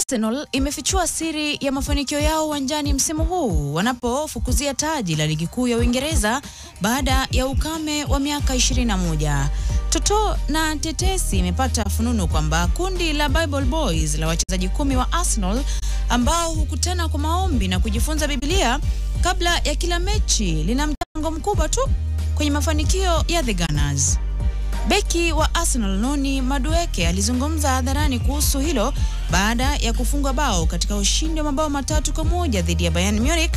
Arsenal imefichua siri ya mafanikio yao uwanjani msimu huu wanapofukuzia taji la ligi kuu ya Uingereza baada ya ukame wa miaka 21. Toto na tetesi imepata fununu kwamba kundi la Bible Boys la wachezaji 10 wa Arsenal ambao hukutana kwa maombi na kujifunza Biblia kabla ya kila mechi lina mchango mkubwa tu kwenye mafanikio ya The Gunners. Beki wa Arsenal Noni Madueke alizungumza hadharani kuhusu hilo baada ya kufungwa bao katika ushindi wa mabao 3-1 dhidi ya Bayern Munich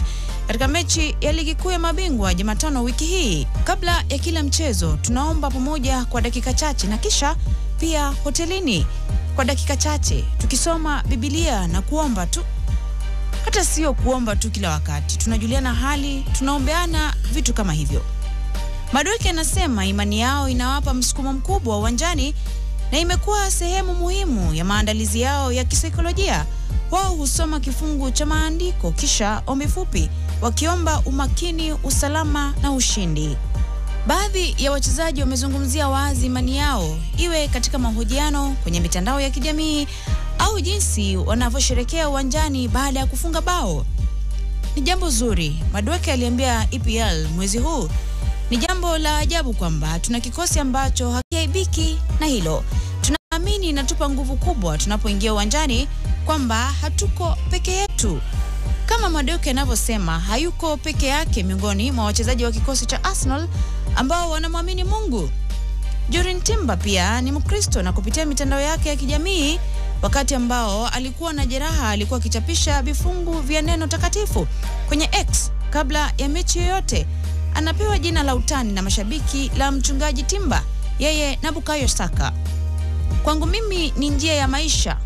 katika mechi ya ligi kuu ya mabingwa Jumatano wiki hii. Kabla ya kila mchezo tunaomba pamoja kwa dakika chache na kisha pia hotelini kwa dakika chache tukisoma Biblia na kuomba tu. Hata sio kuomba tu kila wakati, tunajuliana hali, tunaombeana vitu kama hivyo. Madueke anasema imani yao inawapa msukumo mkubwa uwanjani na imekuwa sehemu muhimu ya maandalizi yao ya kisaikolojia. Wao husoma kifungu cha maandiko kisha ombi fupi wakiomba umakini, usalama na ushindi. Baadhi ya wachezaji wamezungumzia wazi imani yao, iwe katika mahojiano, kwenye mitandao ya kijamii au jinsi wanavyosherehekea uwanjani baada ya kufunga bao. Ni jambo zuri, Madueke aliambia EPL mwezi huu. Ni jambo la ajabu kwamba tuna kikosi ambacho hakiaibiki na hilo. Tunaamini inatupa nguvu kubwa tunapoingia uwanjani kwamba hatuko peke yetu. Kama Madueke anavyosema, hayuko peke yake miongoni mwa wachezaji wa kikosi cha Arsenal ambao wanamwamini Mungu. Jurgen Timber pia ni Mkristo na kupitia mitandao yake ya kijamii wakati ambao alikuwa na jeraha alikuwa akichapisha vifungu vya neno takatifu kwenye X kabla ya mechi yoyote. Anapewa jina la utani na mashabiki la mchungaji Timber, yeye na Bukayo Saka. Kwangu mimi ni njia ya maisha,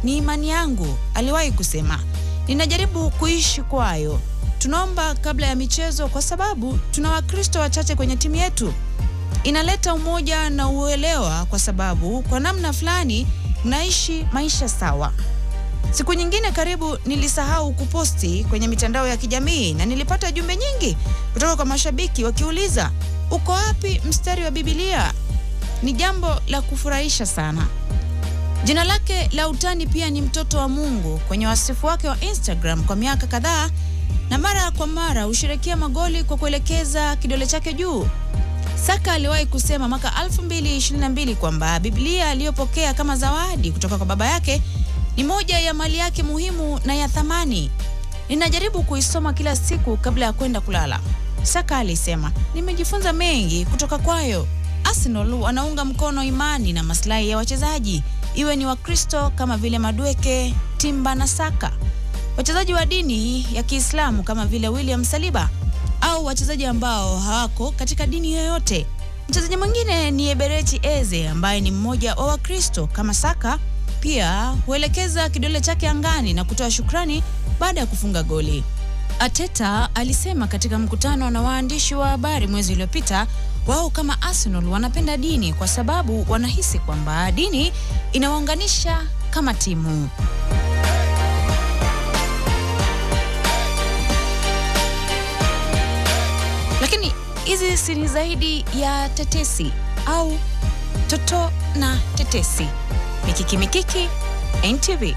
ni imani yangu, aliwahi kusema. Ninajaribu kuishi kwayo. Tunaomba kabla ya michezo kwa sababu tuna Wakristo wachache kwenye timu yetu. Inaleta umoja na uelewa kwa sababu kwa namna fulani mnaishi maisha sawa. Siku nyingine karibu nilisahau kuposti kwenye mitandao ya kijamii na nilipata jumbe nyingi kutoka kwa mashabiki wakiuliza, uko wapi mstari wa Biblia? Ni jambo la kufurahisha sana. Jina lake la utani pia ni mtoto wa Mungu kwenye wasifu wake wa Instagram kwa miaka kadhaa, na mara kwa mara husherekea magoli kwa kuelekeza kidole chake juu. Saka aliwahi kusema mwaka 2022 kwamba Biblia aliyopokea kama zawadi kutoka kwa baba yake ni moja ya mali yake muhimu na ya thamani. Ninajaribu kuisoma kila siku kabla ya kwenda kulala. Saka alisema, nimejifunza mengi kutoka kwayo. Arsenal wanaunga mkono imani na maslahi ya wachezaji, iwe ni Wakristo kama vile Madueke, Timber na Saka, wachezaji wa dini ya Kiislamu kama vile William Saliba, au wachezaji ambao hawako katika dini yoyote. Mchezaji mwingine ni Eberechi Eze ambaye ni mmoja wa Wakristo kama Saka. Pia huelekeza kidole chake angani na kutoa shukrani baada ya kufunga goli. Arteta alisema katika mkutano na waandishi wa habari mwezi uliopita, wao kama Arsenal wanapenda dini kwa sababu wanahisi kwamba dini inawaunganisha kama timu. Lakini hizi si ni zaidi ya tetesi au toto na tetesi. Mikiki NTV.